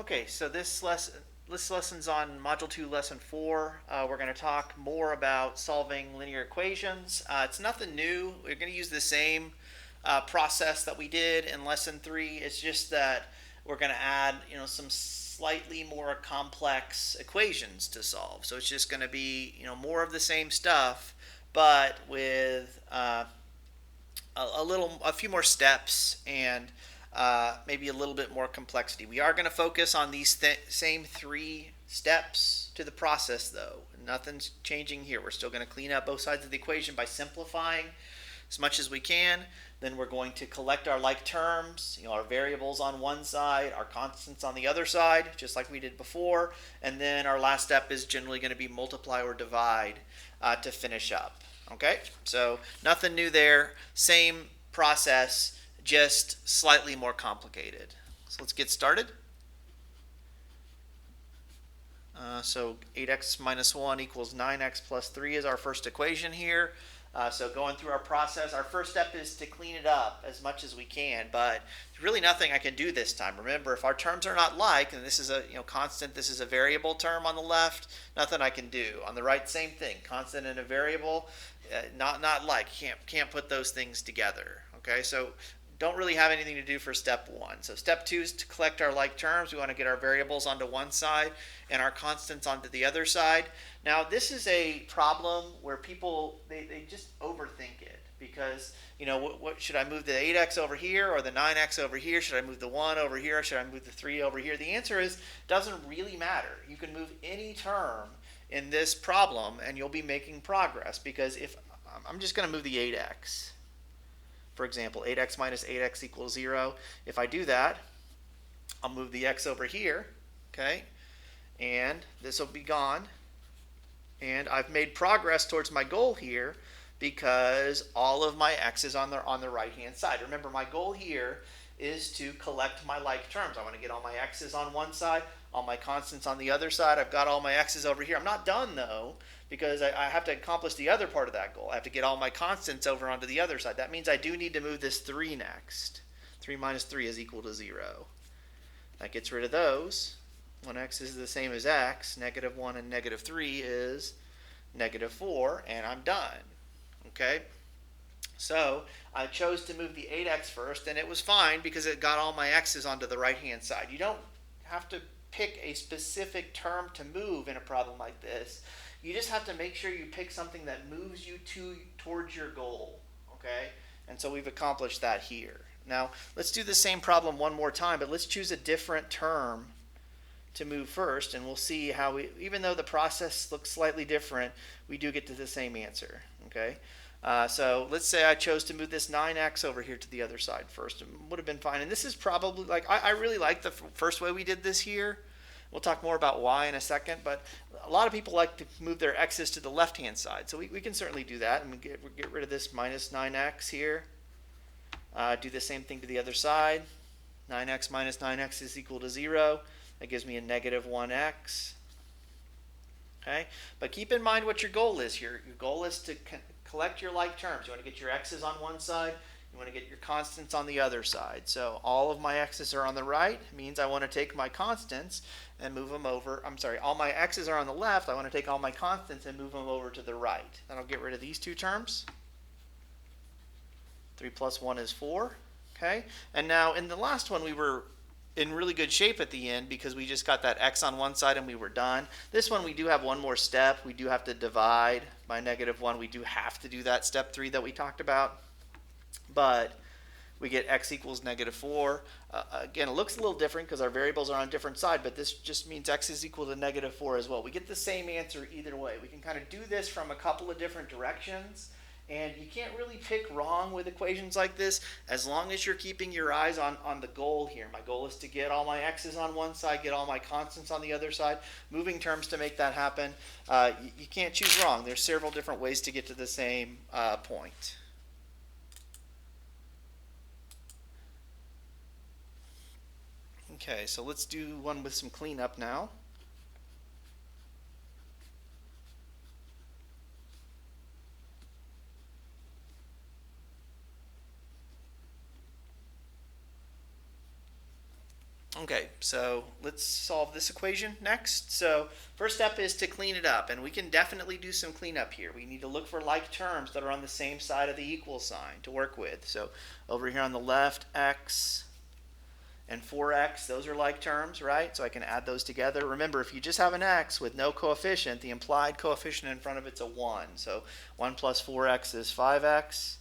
Okay, so this lesson's on Module 2, Lesson 4. We're going to talk more about solving linear equations. It's nothing new. We're going to use the same process that we did in Lesson 3. It's just that we're going to add, some slightly more complex equations to solve. So it's just going to be, more of the same stuff, but with a few more steps and maybe a little bit more complexity. We are going to focus on these same three steps to the process, though. Nothing's changing here. We're still going to clean up both sides of the equation by simplifying as much as we can. Then we're going to collect our like terms, our variables on one side, our constants on the other side, just like we did before. And then our last step is generally going to be multiply or divide to finish up. Okay, so nothing new there. Same process, just slightly more complicated. So let's get started. So 8x minus 1 equals 9x plus 3 is our first equation here. So going through our process, our first step is to clean it up as much as we can, but there's really nothing I can do this time. Remember, if our terms are not like, and this is a constant, this is a variable term on the left, nothing I can do. On the right, same thing, constant and a variable, not like, can't put those things together. Okay, so don't really have anything to do for step 1. So step 2 is to collect our like terms. We want to get our variables onto one side and our constants onto the other side. Now this is a problem where people, they just overthink it because, what should I move the 8x over here or the 9x over here? Should I move the 1 over here or should I move the 3 over here? The answer is, doesn't really matter. You can move any term in this problem and you'll be making progress, because if I'm just going to move the 8x. For example, 8x minus 8x equals 0. If I do that, I'll move the x over here, okay? And this will be gone. And I've made progress towards my goal here because all of my x's on the right-hand side. Remember, my goal here is to collect my like terms. I want to get all my x's on one side, all my constants on the other side. I've got all my x's over here. I'm not done, though, because I have to accomplish the other part of that goal. I have to get all my constants over onto the other side. That means I do need to move this 3 next. 3 minus 3 is equal to 0. That gets rid of those. When x is the same as x, negative 1 and negative 3 is negative 4, and I'm done. Okay? So I chose to move the 8x first, and it was fine because it got all my x's onto the right-hand side. You don't have to pick a specific term to move in a problem like this. You just have to make sure you pick something that moves you towards your goal. Okay? And so we've accomplished that here. Now, let's do the same problem one more time, but let's choose a different term to move first, and we'll see how even though the process looks slightly different, we do get to the same answer. Okay? So let's say I chose to move this 9x over here to the other side first. It would have been fine. And this is probably, I really like the first way we did this here. We'll talk more about why in a second, but a lot of people like to move their x's to the left-hand side. So we can certainly do that, and we get rid of this minus 9x here. Do the same thing to the other side. 9x minus 9x is equal to 0. That gives me a negative 1x. Okay? But keep in mind what your goal is here. Your goal is to collect your like terms. You want to get your x's on one side. You want to get your constants on the other side. So all of my x's are on the right. It means I want to take my constants and move them over. I'm sorry, all my x's are on the left. I want to take all my constants and move them over to the right. Then I'll get rid of these two terms. 3 plus 1 is 4. Okay? And now in the last one we were in really good shape at the end because we just got that x on one side and we were done. This one we do have one more step. We do have to divide by negative 1. We do have to do that step 3 that we talked about. But we get x equals negative 4. Again, it looks a little different because our variables are on a different side, but this just means x is equal to negative 4 as well. We get the same answer either way. We can kind of do this from a couple of different directions. And you can't really pick wrong with equations like this as long as you're keeping your eyes on the goal here. My goal is to get all my x's on one side, get all my constants on the other side, moving terms to make that happen. You can't choose wrong. There's several different ways to get to the same point. Okay, so let's do one with some cleanup now. Okay, so let's solve this equation next. So first step is to clean it up, and we can definitely do some cleanup here. We need to look for like terms that are on the same side of the equal sign to work with. So over here on the left, x and 4x, those are like terms, right? So I can add those together. Remember, if you just have an x with no coefficient, the implied coefficient in front of it's a 1. So 1 plus 4x is 5x.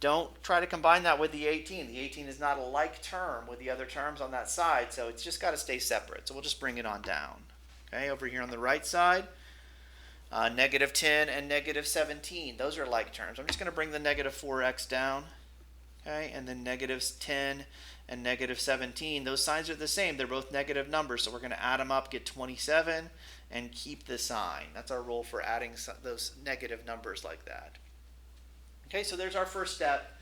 Don't try to combine that with the 18. The 18 is not a like term with the other terms on that side, so it's just got to stay separate. So we'll just bring it on down. Okay, over here on the right side, negative 10 and negative 17. Those are like terms. I'm just going to bring the negative 4x down. Okay, and then negative 10 and negative 17. Those signs are the same. They're both negative numbers, so we're going to add them up, get 27, and keep the sign. That's our rule for adding those negative numbers like that. Okay, so there's our first step.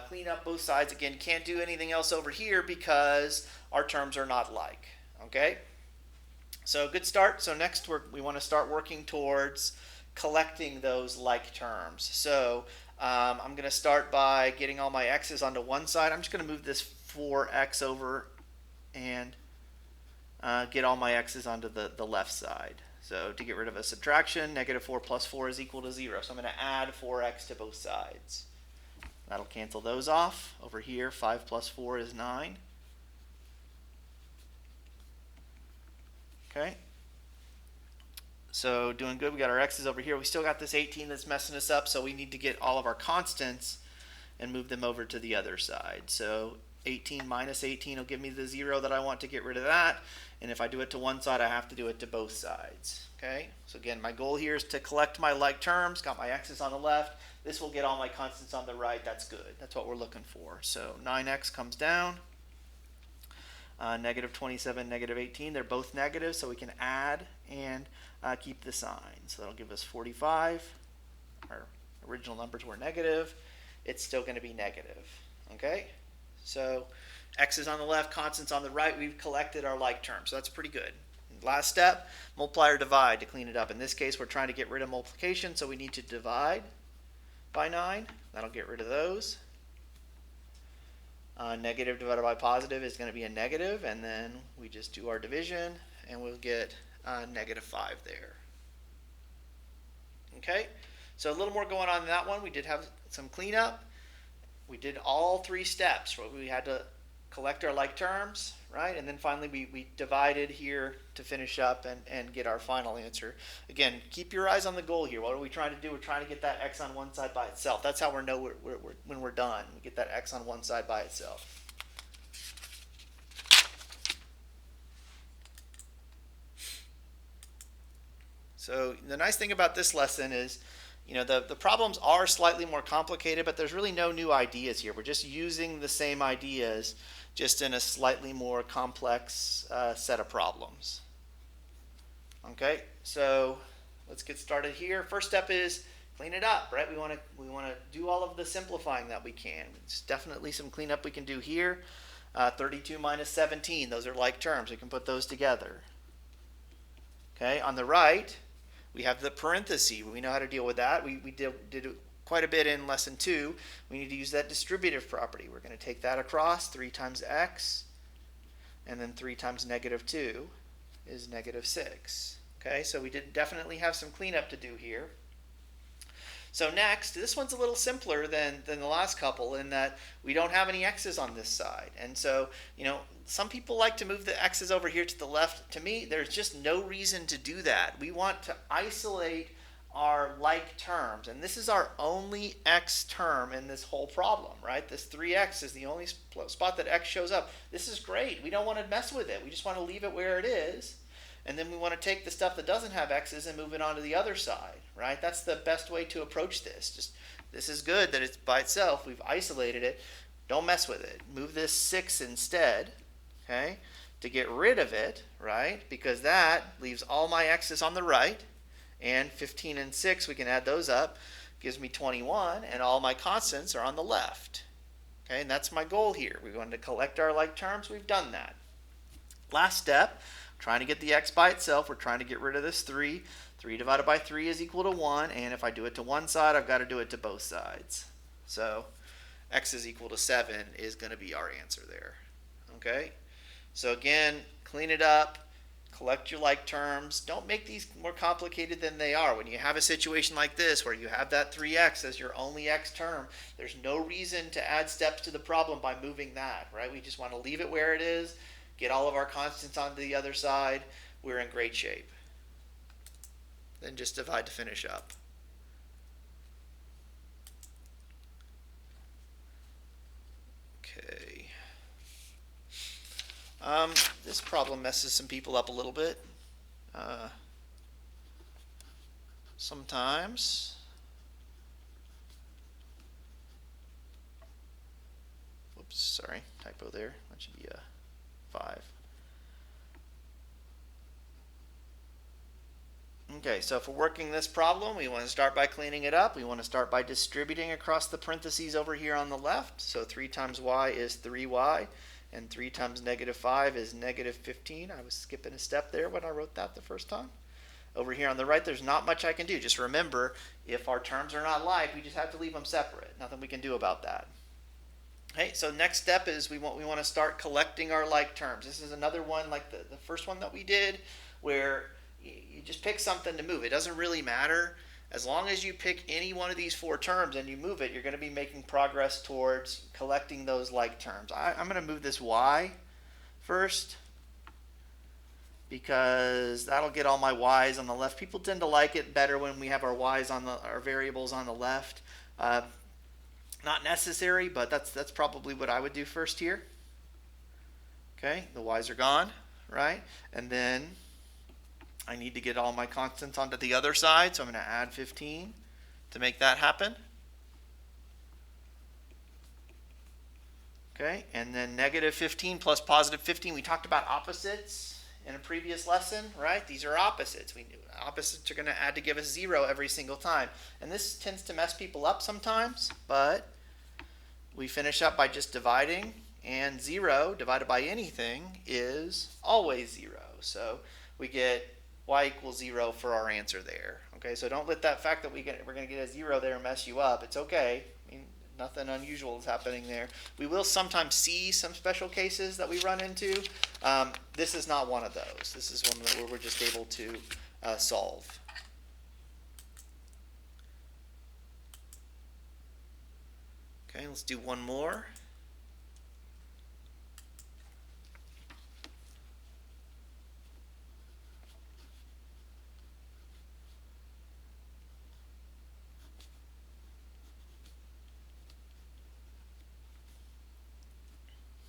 Clean up both sides. Again, can't do anything else over here because our terms are not like. Okay, so good start. So next we want to start working towards collecting those like terms. So I'm going to start by getting all my x's onto one side. I'm just going to move this 4x over and get all my x's onto the left side. So to get rid of a subtraction, negative 4 plus 4 is equal to 0. So I'm going to add 4x to both sides. That'll cancel those off. Over here, 5 plus 4 is 9. Okay. So doing good. We got our x's over here. We still got this 18 that's messing us up, so we need to get all of our constants and move them over to the other side. So 18 minus 18 will give me the 0 that I want to get rid of that. And if I do it to one side, I have to do it to both sides. Okay, so again, my goal here is to collect my like terms. Got my x's on the left. This will get all my constants on the right. That's good. That's what we're looking for. So 9x comes down. Negative 27, negative 18. They're both negative, so we can add and keep the sign. So that'll give us 45. Our original numbers were negative. It's still going to be negative. Okay, so x is on the left, constants on the right. We've collected our like terms, so that's pretty good. Last step, multiply or divide to clean it up. In this case, we're trying to get rid of multiplication, so we need to divide by 9. That'll get rid of those. Negative divided by positive is going to be a negative, and then we just do our division, and we'll get negative 5 there. Okay, so a little more going on in that one. We did have some cleanup. We did all 3 steps. We had to collect our like terms, right? And then finally we divided here to finish up and get our final answer. Again, keep your eyes on the goal here. What are we trying to do? We're trying to get that x on one side by itself. That's how we know when we're done. We get that x on one side by itself. So the nice thing about this lesson is, you know, the problems are slightly more complicated, but there's really no new ideas here. We're just using the same ideas, just in a slightly more complex set of problems. Okay, so let's get started here. First step is clean it up, right? We want to do all of the simplifying that we can. There's definitely some cleanup we can do here. 32 minus 17, those are like terms. We can put those together. Okay, on the right, we have the parenthesis. We know how to deal with that. We did quite a bit in lesson 2. We need to use that distributive property. We're going to take that across. 3 times x, and then 3 times negative 2 is negative 6. Okay, so we did definitely have some cleanup to do here. So next, this one's a little simpler than the last couple in that we don't have any x's on this side. And so, you know, some people like to move the x's over here to the left. To me, there's just no reason to do that. We want to isolate our like terms, and this is our only x term in this whole problem, right? This 3x is the only spot that x shows up. This is great. We don't want to mess with it. We just want to leave it where it is, and then we want to take the stuff that doesn't have x's and move it on to the other side, right? That's the best way to approach this. This is good that it's by itself. We've isolated it. Don't mess with it. Move this 6 instead, okay, to get rid of it, right? Because that leaves all my x's on the right. And 15 and 6, we can add those up, gives me 21, and all my constants are on the left. Okay, and that's my goal here. We're going to collect our like terms. We've done that. Last step, trying to get the x by itself. We're trying to get rid of this 3. 3 divided by 3 is equal to 1, and if I do it to one side, I've got to do it to both sides. So x is equal to 7 is going to be our answer there. Okay, So again, clean it up, collect your like terms. Don't make these more complicated than they are. When you have a situation like this where you have that 3x as your only x term, there's no reason to add steps to the problem by moving that, right? We just want to leave it where it is, get all of our constants onto the other side. We're in great shape. Then just divide to finish up. Okay. This problem messes some people up a little bit. Sometimes. Oops, sorry, typo there. That should be a 5. Okay, so if we're working this problem, we want to start by cleaning it up. We want to start by distributing across the parentheses over here on the left. So 3 times y is 3y, and 3 times negative 5 is negative 15. I was skipping a step there when I wrote that the first time. Over here on the right, there's not much I can do. Just remember, if our terms are not like, we just have to leave them separate. Nothing we can do about that. Okay, so next step is we want to start collecting our like terms. This is another one like the first one that we did, where you just pick something to move. It doesn't really matter. As long as you pick any one of these 4 terms and you move it, you're going to be making progress towards collecting those like terms. I'm going to move this y first, because that'll get all my y's on the left. People tend to like it better when we have our y's on our variables on the left. Not necessary, but that's probably what I would do first here. Okay, the y's are gone, right? And then I need to get all my constants onto the other side, so I'm going to add 15 to make that happen. Okay, and then negative 15 plus positive 15. We talked about opposites in a previous lesson, right? These are opposites. We knew opposites are going to add to give us 0 every single time. And this tends to mess people up sometimes, but we finish up by just dividing, and 0 divided by anything is always 0. So we get y equals 0 for our answer there. Okay, so don't let that fact that we're going to get a 0 there mess you up. It's okay. I mean, nothing unusual is happening there. We will sometimes see some special cases that we run into. This is not one of those. This is one where we're just able to solve. Okay, let's do one more.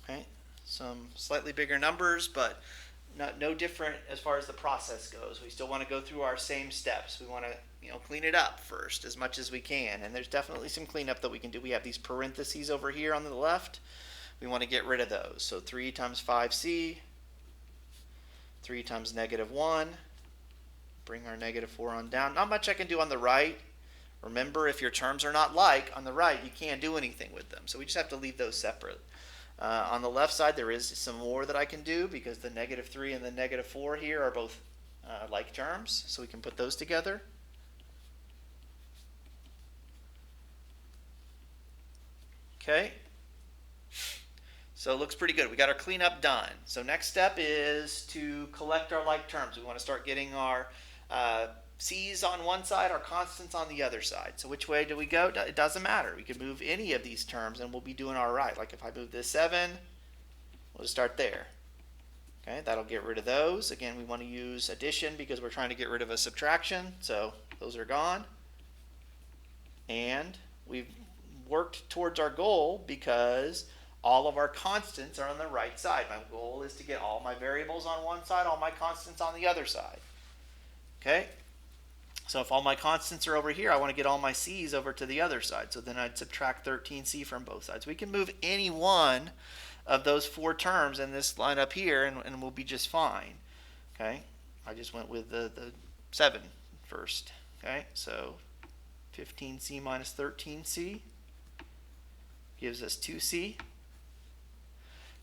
Okay, some slightly bigger numbers, but no different as far as the process goes. We still want to go through our same steps. We want to clean it up first as much as we can, and there's definitely some cleanup that we can do. We have these parentheses over here on the left. We want to get rid of those. So 3 times 5c, 3 times negative 1, bring our negative 4 on down. Not much I can do on the right. Remember, if your terms are not like on the right, you can't do anything with them. So we just have to leave those separate. On the left side, there is some more that I can do, because the negative 3 and the negative 4 here are both like terms, so we can put those together. Okay, so it looks pretty good. We got our cleanup done. So next step is to collect our like terms. We want to start getting our c's on one side, our constants on the other side. So which way do we go? It doesn't matter. We can move any of these terms and we'll be doing all right. Like if I move this 7, we'll just start there. Okay, that'll get rid of those. Again, we want to use addition because we're trying to get rid of a subtraction. So those are gone. And we've worked towards our goal because all of our constants are on the right side. My goal is to get all my variables on one side, all my constants on the other side. Okay, so if all my constants are over here, I want to get all my c's over to the other side. So then I'd subtract 13c from both sides. We can move any one of those 4 terms in this line up here, and we'll be just fine. Okay, I just went with the 7 first. Okay, so 15c minus 13c gives us 2c.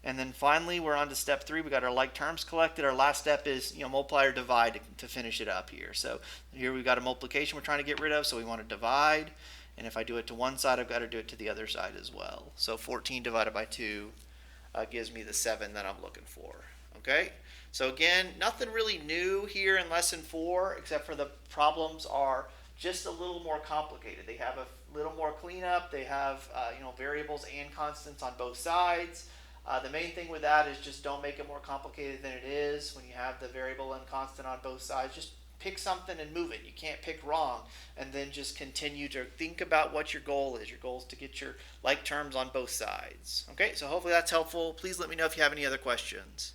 And then finally, we're on to step 3. We got our like terms collected. Our last step is multiply or divide to finish it up here. So here we've got a multiplication we're trying to get rid of, so we want to divide. And if I do it to one side, I've got to do it to the other side as well. So 14 divided by 2 gives me the 7 that I'm looking for. Okay, so again, nothing really new here in lesson 4, except for the problems are just a little more complicated. They have a little more cleanup. They have variables and constants on both sides. The main thing with that is just don't make it more complicated than it is. When you have the variable and constant on both sides, just pick something and move it. You can't pick wrong, and then just continue to think about what your goal is. Your goal is to get your like terms on both sides. Okay, so hopefully that's helpful. Please let me know if you have any other questions.